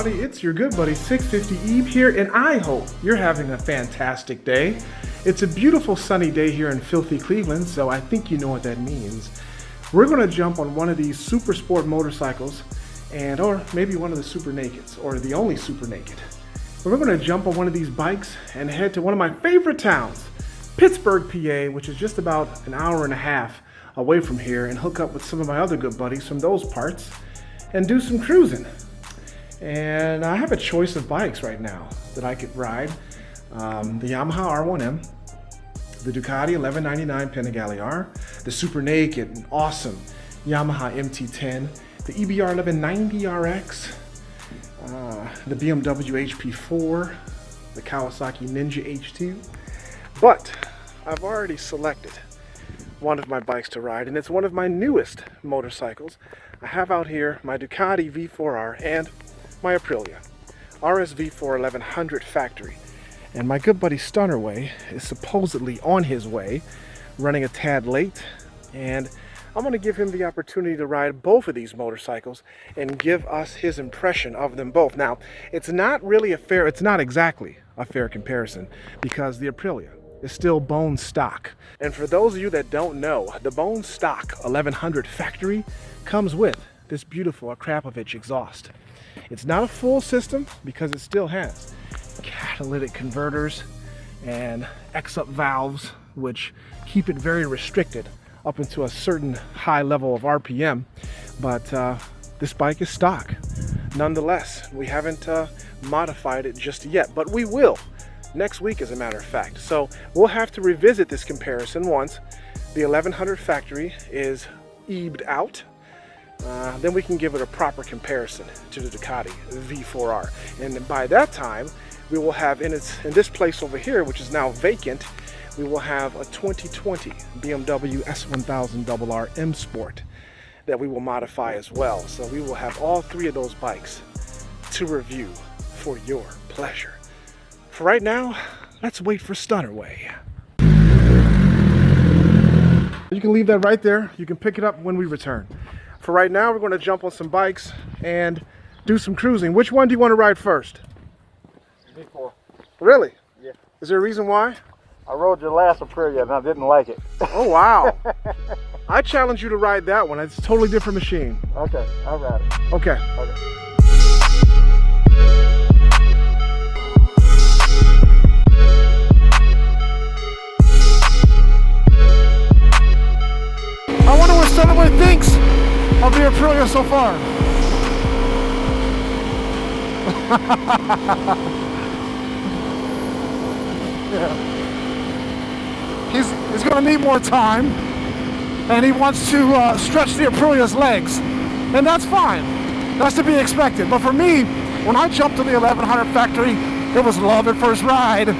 everybody, it's your good buddy 650 Eve here, and I hope you're having a fantastic day. It's a beautiful sunny day here in filthy Cleveland, so I think you know what that means. We're going to jump on one of these super sport motorcycles, or maybe one of the super nakeds, or the only super naked. We're going to jump on one of these bikes and head to one of my favorite towns, Pittsburgh, PA, which is just about an hour and a half away from here, and hook up with some of my other good buddies from those parts and do some cruising. And I have a choice of bikes right now that I could ride. The Yamaha R1M, the Ducati 1199 Panigale R, the super naked and awesome Yamaha MT10, the EBR 1190 RX, the BMW HP4, the Kawasaki Ninja H2. But I've already selected one of my bikes to ride, and it's one of my newest motorcycles. I have out here my Ducati V4R and my Aprilia RSV4 1100 factory. And my good buddy Stunnerway is supposedly on his way, running a tad late, and I'm going to give him the opportunity to ride both of these motorcycles and give us his impression of them both. Now, it's not exactly a fair comparison, because the Aprilia is still bone stock. And for those of you that don't know, the bone stock 1100 factory comes with this beautiful Akrapovic exhaust. It's not a full system because it still has catalytic converters and X-up valves, which keep it very restricted up into a certain high level of RPM. But this bike is stock. Nonetheless, we haven't modified it just yet, but we will next week, as a matter of fact. So we'll have to revisit this comparison once the 1100 factory is ebbed out. Then we can give it a proper comparison to the Ducati V4R. And by that time, we will have in this place over here, which is now vacant, we will have a 2020 BMW S1000 RR M Sport that we will modify as well. So we will have all three of those bikes to review for your pleasure. For right now, let's wait for Stunnerway. You can leave that right there. You can pick it up when we return. For right now, we're going to jump on some bikes and do some cruising. Which one do you want to ride first? V4. Really? Yeah. Is there a reason why? I rode your last Aprilia and I didn't like it. Oh, wow. I challenge you to ride that one. It's a totally different machine. Okay, I'll ride it. Okay. Okay. I wonder what Stunnerway thinks of the Aprilia so far. Yeah. He's going to need more time, and he wants to stretch the Aprilia's legs, and that's fine. That's to be expected. But for me, when I jumped to the 1100 factory, it was love at first ride.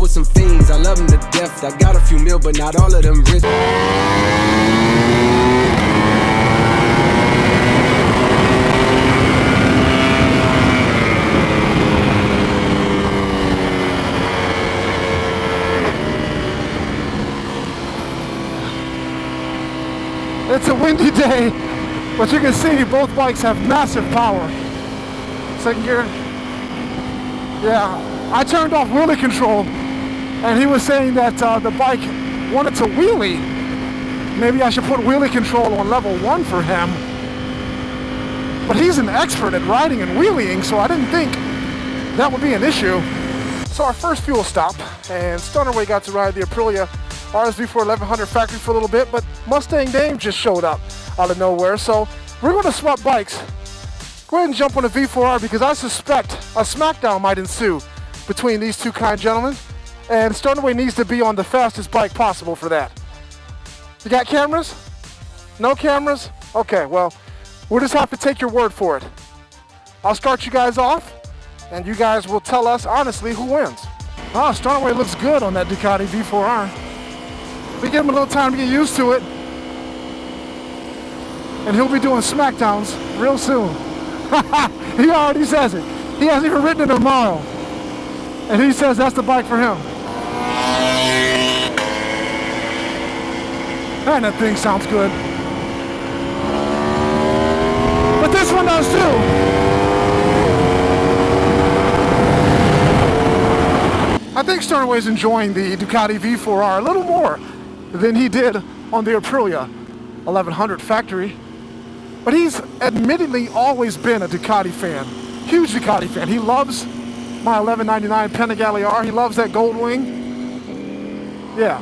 With some fiends, I love them to death. I got a few mil, but not all of them rich. It's a windy day, but you can see both bikes have massive power. Second gear. Yeah, I turned off wheelie control, and he was saying that the bike wanted to wheelie. Maybe I should put wheelie control on level 1 for him. But he's an expert at riding and wheeling, so I didn't think that would be an issue. So our first fuel stop, and Stunnerway got to ride the Aprilia RSV4 1100 factory for a little bit, but Mustang Dame just showed up out of nowhere. So we're going to swap bikes. Go ahead and jump on the V4R, because I suspect a smackdown might ensue between these two kind gentlemen. And Stunnerway needs to be on the fastest bike possible for that. You got cameras? No cameras? Okay, well, we'll just have to take your word for it. I'll start you guys off, and you guys will tell us honestly who wins. Oh, Stunnerway looks good on that Ducati V4R. We give him a little time to get used to it, and he'll be doing smackdowns real soon. He already says it. He hasn't even ridden it in a mile, and he says that's the bike for him. Man, that thing sounds good. But this one does too. I think Sternaway's enjoying the Ducati V4R a little more than he did on the Aprilia 1100 factory. But he's admittedly always been a Ducati fan. Huge Ducati fan. He loves my 1199 Panigale R. He loves that gold wing. Yeah.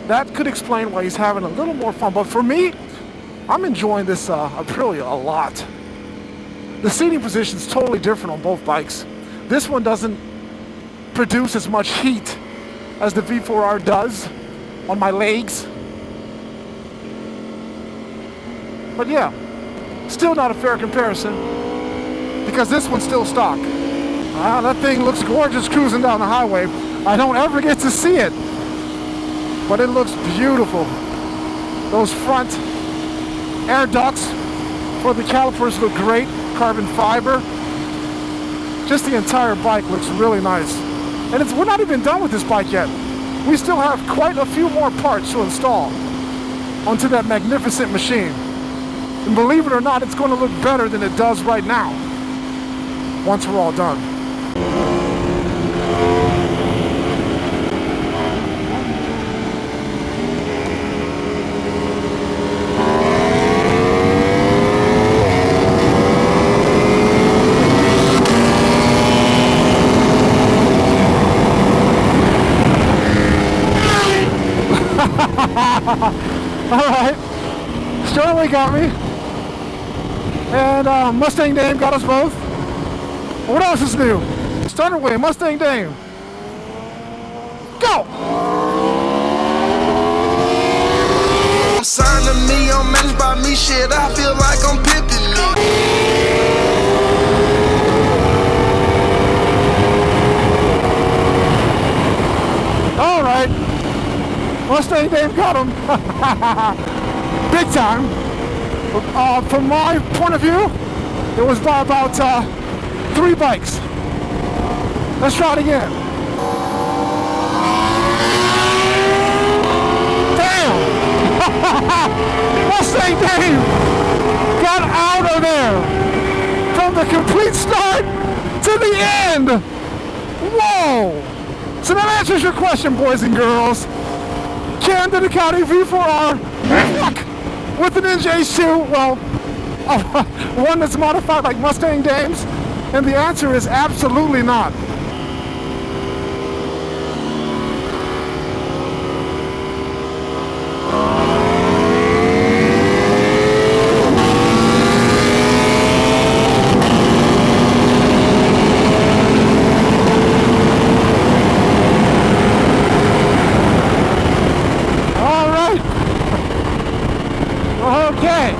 That could explain why he's having a little more fun. But for me, I'm enjoying this Aprilia a lot. The seating position is totally different on both bikes. This one doesn't produce as much heat as the V4R does on my legs. But yeah, still not a fair comparison because this one's still stock. That thing looks gorgeous cruising down the highway. I don't ever get to see it, but it looks beautiful. Those front air ducts for the calipers look great, carbon fiber. Just the entire bike looks really nice. And we're not even done with this bike yet. We still have quite a few more parts to install onto that magnificent machine. And believe it or not, it's going to look better than it does right now once we're all done. Alright, Sterling got me, and Mustang Dame got us both. What else is new? Starterway, Mustang Dame. Go! I'm signed to me, I'm managed by me, shit, I feel like I'm pimping me. Alright. Mustang Dave got him. Big time. From my point of view, it was by about 3 bikes. Let's try it again. Damn! Mustang Dave got out of there from the complete start to the end. Whoa! So that answers your question, boys and girls. Can the Ducati V4R fuck with an Ninja H2? Well, one that's modified like Mustang Dames? And the answer is absolutely not. Okay.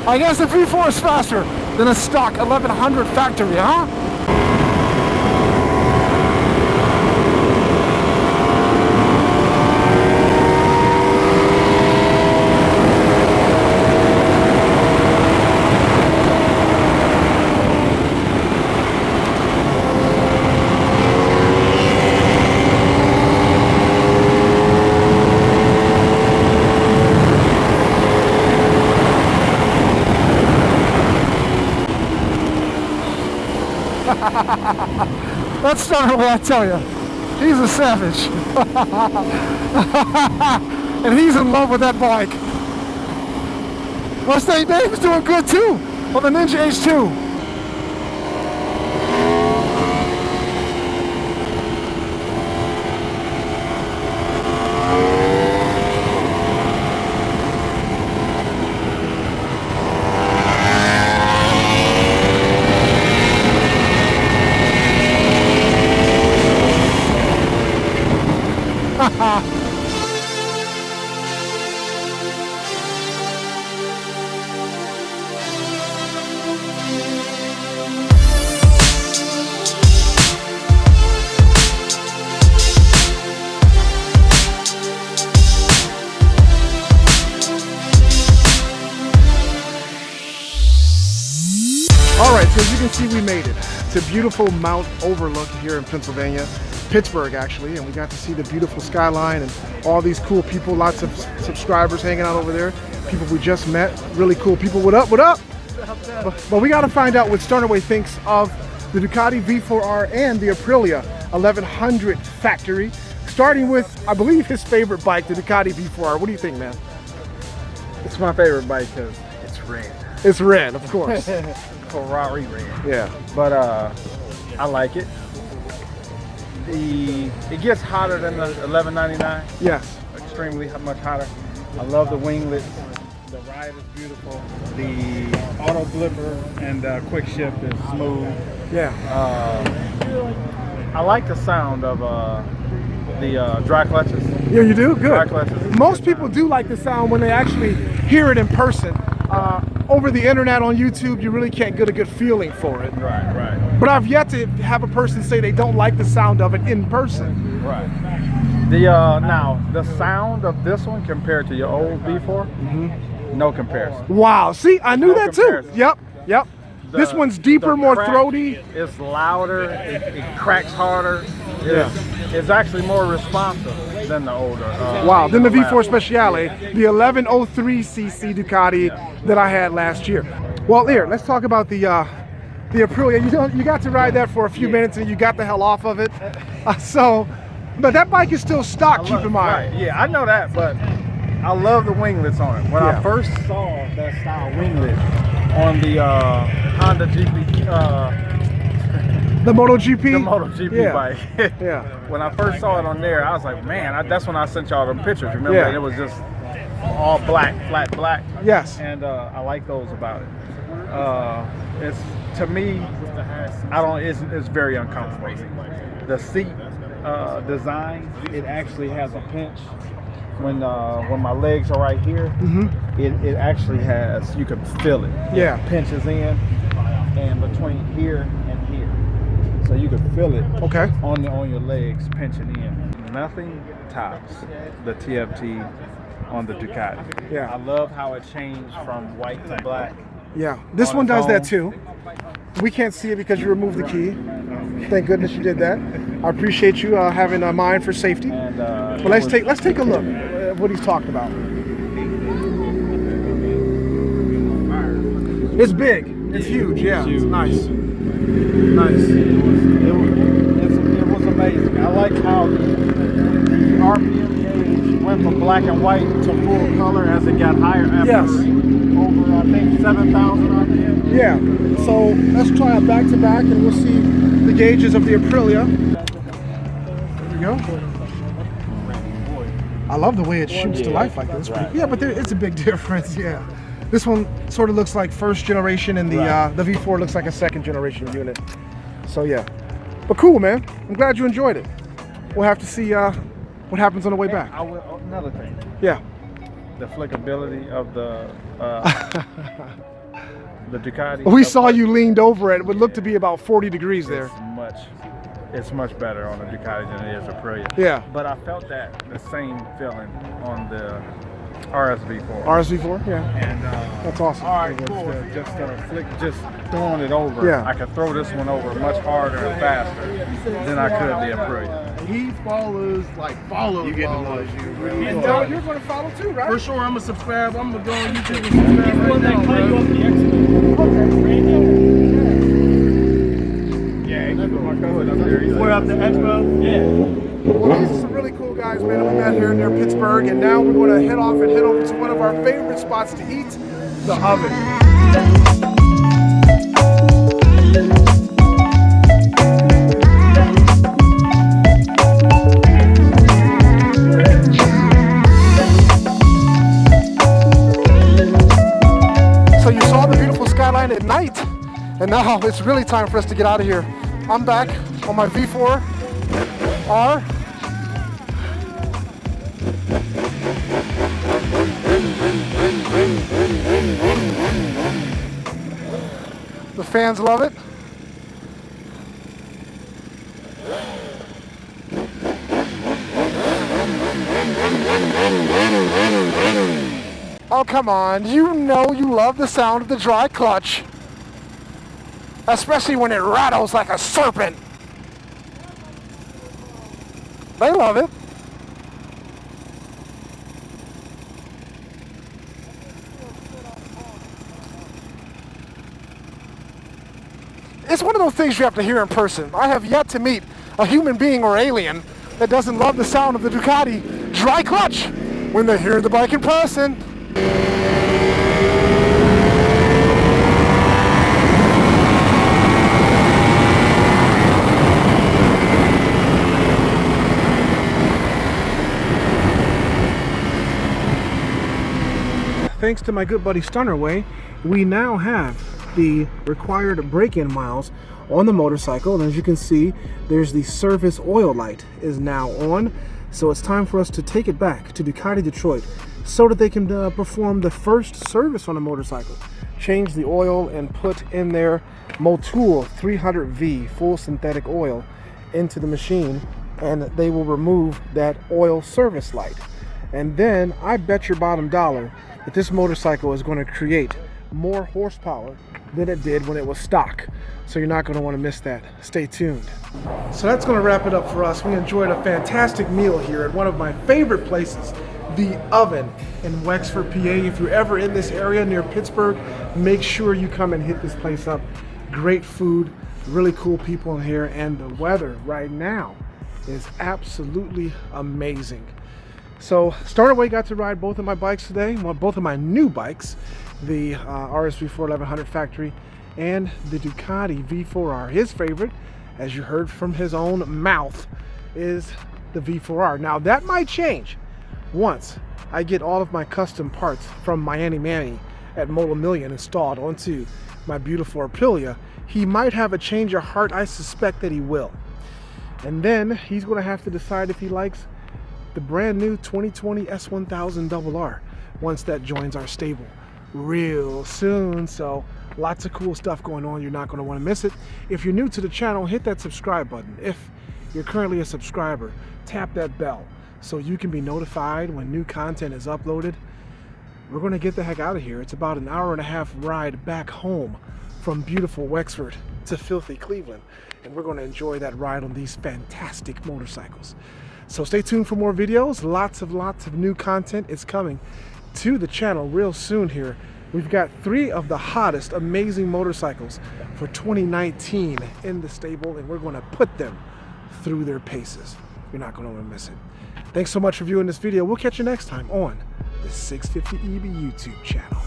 I guess the V4 is faster than a stock 1100 factory, huh? That's starting away, I tell you. He's a savage. And he's in love with that bike. Mustang Dave's doing good too on the Ninja H2. Alright, so as you can see, we made it. It's a beautiful mount overlook here in Pennsylvania. Pittsburgh actually, and we got to see the beautiful skyline and all these cool people, lots of subscribers hanging out over there, people we just met, really cool people. What up, what up? But we got to find out what Stornoway thinks of the Ducati V4R and the Aprilia 1100 factory, starting with, I believe, his favorite bike, the Ducati V4R. What do you think, man? It's my favorite bike because it's red. It's red, of course. Ferrari red. Yeah. But I like it. It gets hotter than the 1199. Yes. Extremely much hotter. I love the winglets. The ride is beautiful. The auto blipper and quick shift is smooth. Yeah. I like the sound of the dry clutches. Yeah, you do? Good. Dry clutches. Most people do like the sound when they actually hear it in person. Over the internet on YouTube, you really can't get a good feeling for it. Right, right. But I've yet to have a person say they don't like the sound of it in person. Right. The now the sound of this one compared to your old V4, no comparison. Wow. See, I knew No that comparison. too. Yep. Yep. This one's deeper, the more crack, throaty. It's louder. It cracks harder. Yeah. It's actually more responsive than the older. Wow. Then the last V4 one. Speciale, the 1103cc Ducati that I had last year. Well, here, let's talk about the Aprilia. You got to ride that for a few minutes and you got the hell off of it. But that bike is still stock, keep in mind. Right, yeah, I know that, but I love the winglets on it. When Yeah. I first saw that style winglet on the Honda GP, The MotoGP? the MotoGP bike. Yeah. When I first saw it on there, I was like, man, that's when I sent y'all them pictures. Remember, Yeah. and it was just all black, flat black. Yes. And I like those about it. It's, to me, it's very uncomfortable. The seat design, it actually has a pinch. When my legs are right here, it actually has, you can feel it. Yeah. It pinches in and between here and here. So you can feel it on your legs pinching in. Nothing tops the TFT on the Ducati. Yeah. I love how it changed from white to black. Yeah. This On one its does that own. too. We can't see it because you removed the key. Thank goodness you did that. I appreciate you having a mind for safety. And But let's take a look at what he's talking about. It's big. It's huge. Yeah. It's nice. Nice. It was amazing. I like how the RPM gauge went from black and white to full color as it got higher after Yes. over, I think, 7,000 RPM. Yeah. So let's try a back to back and we'll see the gauges of the Aprilia. There we go. I love the way it shoots to life like this. Yeah, but it's a big difference. Yeah. This one sort of looks like first generation, and the V4 looks like a second generation unit. So yeah, but cool, man. I'm glad you enjoyed it. We'll have to see what happens on the way back. Another thing, Yeah. the flickability of the Ducati. We saw you leaned over it. It would look to be about 40 degrees there. It's much better on the Ducati than it is Aprilia. Yeah. But I felt the same feeling on the RSV4. RSV4, yeah. And That's awesome. all right, cool. Just throwing it over. Yeah. I could throw this one over much harder and faster than I could the Aprilia. He follows you. And now you're going to follow too, right? For sure, I'm gonna subscribe. I'm gonna go on YouTube and subscribe right now, bro. We're up the Expo. Yeah. Well, these are some really cool guys, man, that we met here near Pittsburgh, and now we're going to head off and head over to one of our favorite spots to eat, the Oven. So you saw the beautiful skyline at night, and now it's really time for us to get out of here. I'm back on my V4R. The fans love it. Oh, come on. You know you love the sound of the dry clutch. Especially when it rattles like a serpent. They love it. It's one of those things you have to hear in person. I have yet to meet a human being or alien that doesn't love the sound of the Ducati dry clutch when they hear the bike in person. Thanks to my good buddy Stunnerway, we now have the required break-in miles on the motorcycle, and as you can see, there's the service oil light is now on. So it's time for us to take it back to Ducati Detroit so that they can perform the first service on a motorcycle, change the oil and put in their Motul 300V full synthetic oil into the machine, and they will remove that oil service light. And then I bet your bottom dollar that this motorcycle is going to create more horsepower than it did when it was stock. So you're not going to want to miss that. Stay tuned. So that's going to wrap it up for us. We enjoyed a fantastic meal here at one of my favorite places, The Oven in Wexford, PA. If you're ever in this area near Pittsburgh, make sure you come and hit this place up. Great food, really cool people in here, and the weather right now is absolutely amazing. So Starterway got to ride both of my bikes today, well, both of my new bikes, the RSV4 1100 factory and the Ducati V4R. His favorite, as you heard from his own mouth, is the V4R. Now that might change once I get all of my custom parts from Miami Manny at Motul Million installed onto my beautiful Aprilia. He might have a change of heart. I suspect that he will. And then he's going to have to decide if he likes the brand new 2020 S1000RR once that joins our stable real soon. So lots of cool stuff going on. You're not going to want to miss it. If you're new to the channel, hit that subscribe button. If you're currently a subscriber, tap that bell so you can be notified when new content is uploaded. We're going to get the heck out of here. It's about an hour and a half ride back home from beautiful Wexford to filthy Cleveland, and we're going to enjoy that ride on these fantastic motorcycles. So stay tuned for more videos. Lots of new content is coming to the channel real soon here. We've got 3 of the hottest, amazing motorcycles for 2019 in the stable, and we're going to put them through their paces. You're not going to want to miss it. Thanks so much for viewing this video. We'll catch you next time on the 650EB YouTube channel.